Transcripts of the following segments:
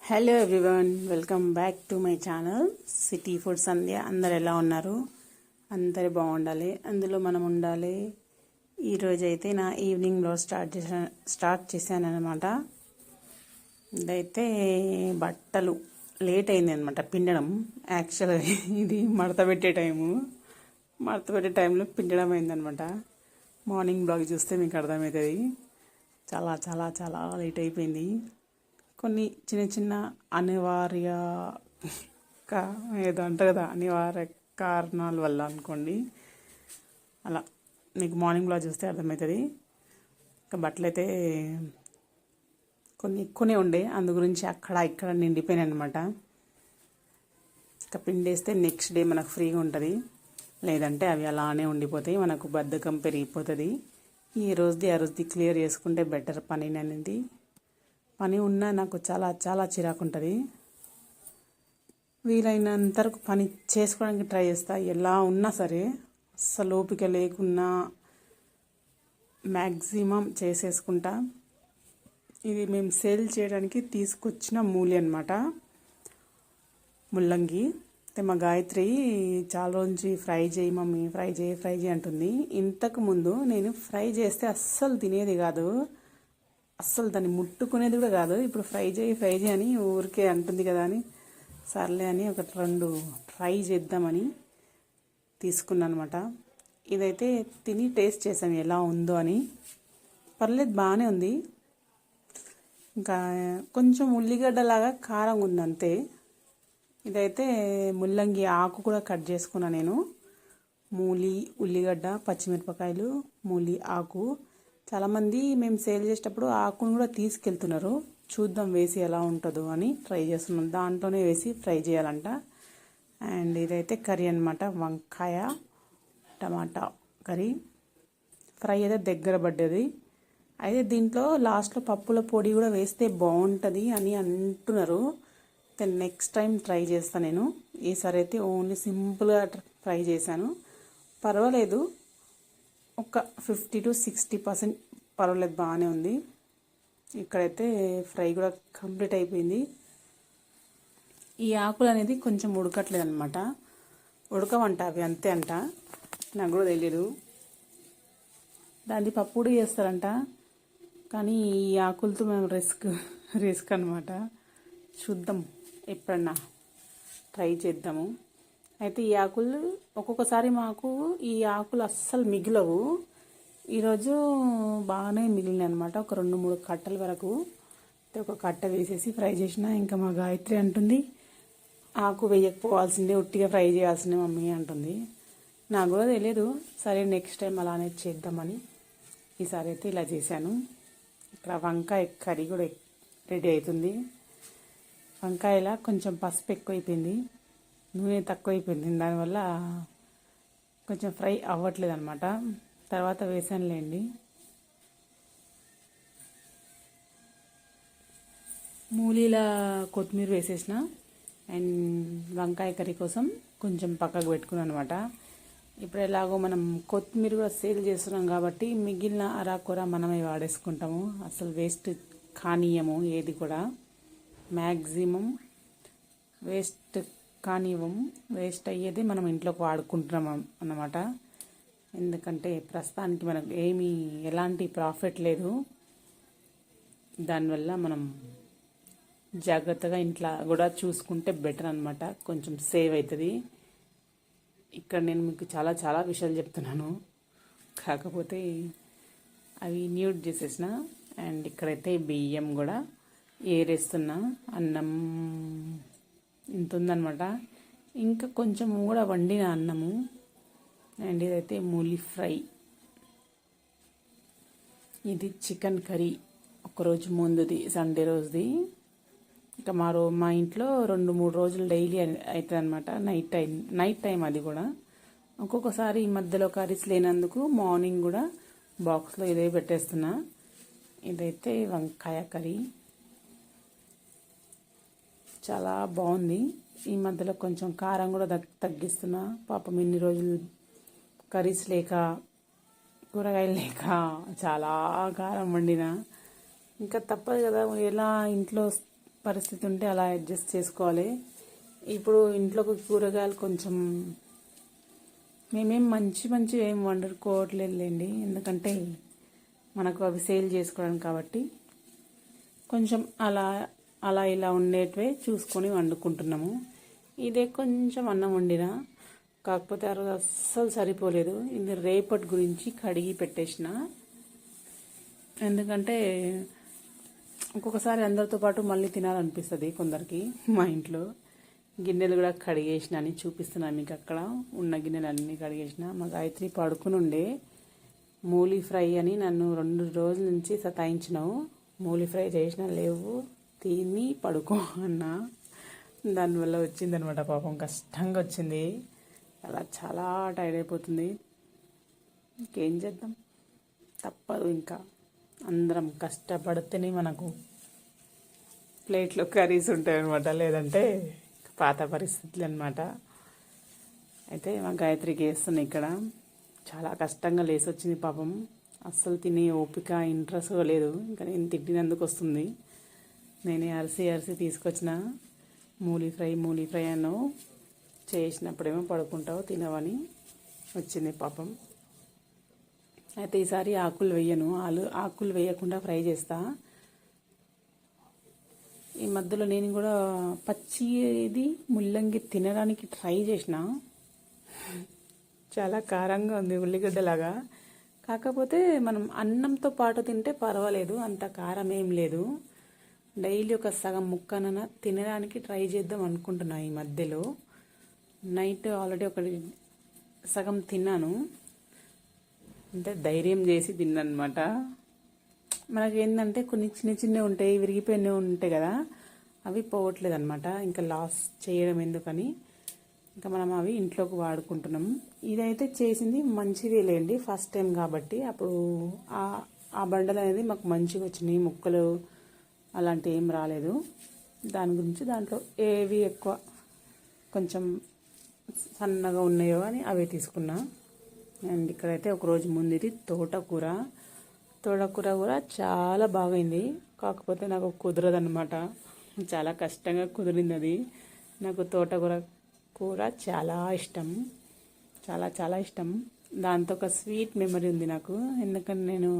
Hello everyone, welcome back to my channel city food Sandhya. అందరు ఎలా ఉన్నారు? అందరు బాగుండాలి, అందులో మనం ఉండాలి. ఈరోజు అయితే నా ఈవినింగ్లో స్టార్ట్ చేశాను అనమాట. ఇదైతే బట్టలు లేట్ అయింది అనమాట పిండడం. యాక్చువల్గా ఇది మడత పెట్టే టైంలో పిండడం అయిందనమాట. మార్నింగ్ బ్లాగ్ చూస్తే మీకు అర్థమవుతుంది. చాలా చాలా చాలా లేట్ అయిపోయింది. కొన్ని చిన్న చిన్న అనివార్య ఏదో అంటారు కదా, అనివార్య కారణాల వల్ల అనుకోండి. అలా మీకు మార్నింగ్ బ్లాగ్ చూస్తే అర్థమవుతుంది. ఇంకా బట్టలు అయితే కొన్ని ఎక్కువనే ఉండే, అందు గురించి అక్కడ ఇక్కడ నిండిపోయినాయి అనమాట. ఇంకా పిండేస్తే నెక్స్ట్ డే మనకు ఫ్రీగా ఉంటుంది. లేదంటే అవి అలానే ఉండిపోతాయి, మనకు బద్ధకం పెరిగిపోతుంది. ఈ రోజుది ఆ రోజుది క్లియర్ చేసుకుంటే బెటర్. పని ఉన్నా నాకు చాలా చాలా చిరాకు ఉంటుంది. వీలైనంత వరకు పని చేసుకోవడానికి ట్రై చేస్తా. ఎలా ఉన్నా సరే అస్సలు ఓపిక లేకున్నా మ్యాక్సిమం చేసేసుకుంటా. ఇది మేము సేల్ చేయడానికి తీసుకొచ్చిన మూలి అనమాట, ముల్లంగి. మా గాయత్రి చాలా రోజు ఫ్రై చేయి మమ్మీ, ఫ్రై చేయి అంటుంది. ఇంతకుముందు నేను ఫ్రై చేస్తే అస్సలు తినేది కాదు, అస్సలు దాన్ని ముట్టుకునేది కూడా కాదు. ఇప్పుడు ఫ్రై చేయి అని ఊరికే అంటుంది కదా అని సర్లే అని ఒకటి రెండు ట్రై చేద్దామని తీసుకున్నాను అనమాట. ఇదైతే తిని టేస్ట్ చేశాను ఎలా ఉందో అని. పర్లేదు, బాగానే ఉంది. ఇంకా కొంచెం ఉల్లిగడ్డలాగా కారం ఉంది అంతే. ఇదైతే ముల్లంగి ఆకు కూడా కట్ చేసుకున్నాను నేను. మూలి, ఉల్లిగడ్డ, పచ్చిమిరపకాయలు, మూలి ఆకు. చాలామంది మేము సేల్ చేసేటప్పుడు ఆకును కూడా తీసుకెళ్తున్నారు. చూద్దాం వేసి ఎలా ఉంటుందో అని ట్రై చేస్తున్నాం. దాంట్లోనే వేసి ఫ్రై చేయాలంట. అండ్ ఇదైతే కర్రీ అనమాట, వంకాయ టమాటా కర్రీ. ఫ్రై అయితే దగ్గర పడ్డది. అయితే దీంట్లో లాస్ట్లో పప్పుల పొడి కూడా వేస్తే బాగుంటుంది అని అంటున్నారు. నెక్స్ట్ టైం ట్రై చేస్తాను నేను. ఈసారి అయితే ఓన్లీ సింపుల్గా ఫ్రై చేశాను. పర్వాలేదు, ఒక 50 to 60% పర్వాలేదు, బాగానే ఉంది. ఇక్కడైతే ఫ్రై కూడా కంప్లీట్ అయిపోయింది. ఈ ఆకులు అనేది కొంచెం ఉడకట్లేదు అనమాట. ఉడకమంట అవి, అంతే అంట, నాకు కూడా తెలియదు. దాన్ని పప్పు కూడా చేస్తారంట, కానీ ఈ ఆకులతో మేము రిస్క్ అనమాట. చూద్దాం, ఎప్పుడన్నా ట్రై చేద్దాము. అయితే ఈ ఆకులు ఒక్కొక్కసారి మాకు ఈ ఆకులు అస్సలు మిగిలవు. ఈరోజు బాగానే మిగిలినాయి అనమాట, ఒక 2-3 కట్టల వరకు. ఒక కట్ట వేసేసి ఫ్రై చేసిన. ఇంకా మా గాయత్రి అంటుంది ఆకు వేయకపోవాల్సిందే, ఉట్టిగా ఫ్రై చేయాల్సిందే మమ్మీ అంటుంది. నాకు కూడా తెలియదు. సరే నెక్స్ట్ టైం అలానే చేద్దామని ఈసారి అయితే ఇలా చేశాను. ఇక్కడ వంకాయ కర్రీ కూడా రెడీ అవుతుంది. వంకాయలా కొంచెం పసుపు ఎక్కువైపోయింది, నూనె తక్కువైపోయింది, దానివల్ల కొంచెం ఫ్రై అవ్వట్లేదు అనమాట. తర్వాత వేసానులేండి. మూలీల కొత్తిమీర వేసేసిన. అండ్ వంకాయ కర్రీ కోసం కొంచెం పక్కకు పెట్టుకున్నాను అనమాట. ఇప్పుడు ఎలాగో మనం కొత్తిమీర కూడా సేల్ చేస్తున్నాం కాబట్టి మిగిలిన అరాకొర మనమే వాడేసుకుంటాము. అసలు వేస్ట్ కానీయము ఏది కూడా, మ్యాక్సిమం వేస్ట్ కానివ్వము. వేస్ట్ అయ్యేది మనం ఇంట్లోకి వాడుకుంటున్నాం అన్నమాట. ఎందుకంటే ప్రస్తుతానికి మనకు ఎలాంటి ప్రాఫిట్ లేదు. దానివల్ల మనం జాగ్రత్తగా ఇంట్లో కూడా చూసుకుంటే బెటర్ అనమాట, కొంచెం సేవ్ అవుతుంది. ఇక్కడ నేను మీకు చాలా చాలా విషయాలు చెప్తున్నాను, కాకపోతే అవి మ్యూట్ చేసేసిన. అండ్ ఇక్కడైతే బియ్యం కూడా ఏరేస్తున్నా. అన్నం ఇంత ఉందన్నమాట, ఇంకా కొంచెం కూడా వండిన అన్నము. అండ్ ఇదైతే మూలి ఫ్రై. ఇది చికెన్ కర్రీ, ఒకరోజు ముందుది, సండే రోజుది. ఇంకా మా ఇంట్లో 2-3 రోజులు డైలీ అవుతుంది అనమాట. నైట్ టైం అది కూడా. ఒక్కొక్కసారి ఈ మధ్యలో కర్రీస్ లేనందుకు మార్నింగ్ కూడా బాక్స్లో ఇదే పెట్టేస్తున్నా. ఇదైతే వంకాయ కర్రీ, చాలా బాగుంది. ఈ మధ్యలో కొంచెం కారం కూడా తగ్గిస్తున్నా. పాపం ఇన్ని రోజులు కర్రీస్ లేక, కూరగాయలు లేక చాలా కారం వండిన. ఇంకా తప్పదు కదా, ఎలా ఇంట్లో పరిస్థితి ఉంటే అలా అడ్జస్ట్ చేసుకోవాలి. ఇప్పుడు ఇంట్లోకి కూరగాయలు కొంచెం మేమేం మంచి ఏం వండుకోవట్లేదులేండి, ఎందుకంటే మనకు అవి సేల్ చేసుకోవడానికి కాబట్టి కొంచెం అలా అలా ఇలా ఉండేటివే చూసుకొని వండుకుంటున్నాము. ఇదే కొంచెం అన్నం వండినా, కాకపోతే ఆ రోజు అస్సలు సరిపోలేదు. ఇది రేపటి గురించి కడిగి పెట్టేసిన, ఎందుకంటే ఒక్కొక్కసారి అందరితో పాటు మళ్ళీ తినాలనిపిస్తుంది కొందరికి. మా ఇంట్లో గిన్నెలు కూడా కడిగేసిన అని చూపిస్తున్నాను మీకు. అక్కడ ఉన్న గిన్నెలు అన్నీ కడిగేసిన. మా గాయత్రి పడుకుని ఉండే మూలి ఫ్రై అని నన్ను 2 రోజుల నుంచి సతాయించినావు, మూలి ఫ్రై చేసిన లేవు, తిని పడుకో అన్నా. దానివల్ల వచ్చిందనమాట పాపం, కష్టంగా వచ్చింది. అలా చాలా టైర్డ్ అయిపోతుంది. ఇంకేం చేద్దాం, తప్పదు. ఇంకా అందరం కష్టపడితేనే మనకు ప్లేట్లో కర్రీస్ ఉంటాయి అనమాట, లేదంటే పాత పరిస్థితులు అనమాట. అయితే మా గాయత్రికి వేస్తున్నాయి ఇక్కడ. చాలా కష్టంగా లేసి వచ్చింది పాపం. అస్సలు తినే ఓపిక ఇంట్రెస్ట్ లేదు. ఇంకా నేను తిట్టినందుకు వస్తుంది. నేనే అరిసి తీసుకొచ్చిన మూలి ఫ్రై అను చేసినప్పుడేమో పడుకుంటావు తినవని వచ్చింది పాపం. అయితే ఈసారి ఆకులు వేయను, ఆకులు వేయకుండా ఫ్రై చేస్తా. ఈ మధ్యలో నేను కూడా పచ్చిది ముల్లంగి తినడానికి ట్రై చేసిన. చాలా కారంగా ఉంది, ఉల్లిగడ్డలాగా. కాకపోతే మనం అన్నంతో పాటు తింటే పర్వాలేదు, అంత కారం ఏం లేదు. డైలీ ఒక సగం ముక్కనన తినడానికి ట్రై చేద్దాం అనుకుంటున్నా. ఈ మధ్యలో నైట్ ఆల్రెడీ ఒకటి సగం తిన్నాను, అంటే ధైర్యం చేసి తిన్నాను అనమాట. మనకేంటంటే కొన్ని చిన్నవి ఉంటాయి, విరిగిపోయినవి ఉంటాయి కదా, అవి పోవట్లేదు అనమాట. ఇంకా లాస్ చేయడం ఎందుకని ఇంకా మనం అవి ఇంట్లోకి వాడుకుంటున్నాం. ఇదైతే చేసింది మంచిది లేండి, ఫస్ట్ టైం కాబట్టి. అప్పుడు ఆ బండలు అనేది మాకు మంచిగా వచ్చినాయి, ముక్కలు అలాంటివి ఏం రాలేదు. దాని గురించి దాంట్లో ఏవి ఎక్కువ కొంచెం సన్నగా ఉన్నాయో అని అవే తీసుకున్నా. అండ్ ఇక్కడైతే ఒకరోజు ముందు ఇది తోటకూర కూడా చాలా బాగైంది. కాకపోతే నాకు కుదరదన్నమాట, చాలా కష్టంగా కుదిరింది అది. నాకు కూర చాలా ఇష్టం, చాలా ఇష్టం. దాంతో ఒక స్వీట్ మెమరీ ఉంది నాకు. ఎందుకంటే నేను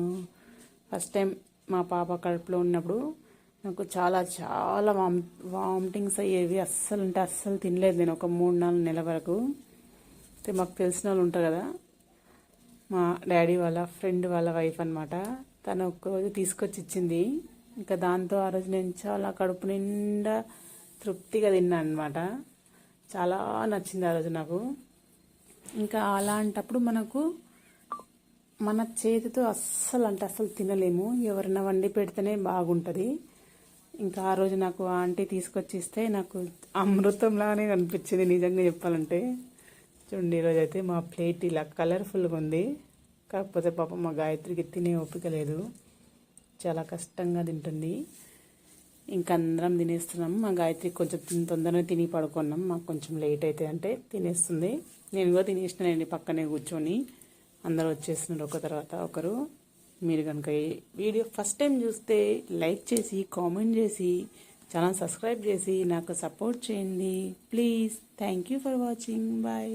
ఫస్ట్ టైం మా పాప కడుపులో ఉన్నప్పుడు నాకు చాలా వామిటింగ్స్ అయ్యేవి. అస్సలు తినలేదు నేను ఒక 3-4 నెలల వరకు. అయితే మాకు తెలిసిన వాళ్ళు ఉంటారు కదా, మా డాడీ వాళ్ళ ఫ్రెండ్ వాళ్ళ వైఫ్ అనమాట. తను ఒక్కరోజు తీసుకొచ్చి ఇచ్చింది. ఇంకా దాంతో ఆ రోజు నేను చాలా కడుపు నిండా తృప్తిగా తిన్నాను అనమాట. చాలా నచ్చింది ఆ రోజు నాకు. ఇంకా అలాంటప్పుడు మనకు మన చేతితో అస్సలు తినలేము, ఎవరైనా వండి పెడితేనే బాగుంటుంది. ఇంకా ఆ రోజు నాకు ఆంటీ తీసుకొచ్చి ఇస్తే నాకు అమృతంలానే కనిపించింది నిజంగా చెప్పాలంటే. చూడండి, ఈరోజు అయితే మా ప్లేట్ ఇలా కలర్ఫుల్గా ఉంది. కాకపోతే పాపం మా గాయత్రికి తినే ఓపిక లేదు, చాలా కష్టంగా తింటుంది. ఇంకా అందరం తినేస్తున్నాం. మా గాయత్రి కొంచెం తొందరగా తిని పడుకున్నాం, మాకు కొంచెం లేట్ అయితే అంటే తినేస్తుంది. నేను కూడా తినేసినానండి పక్కనే కూర్చొని. అందరూ వచ్చేస్తున్నారు ఒక తర్వాత ఒకరు. మీరు కనుక ఈ వీడియో ఫస్ట్ టైం చూస్తే లైక్ చేసి, కామెంట్ చేసి, ఛానల్ సబ్స్క్రైబ్ చేసి నాకు సపోర్ట్ చేయండి please. Thank you for watching. Bye.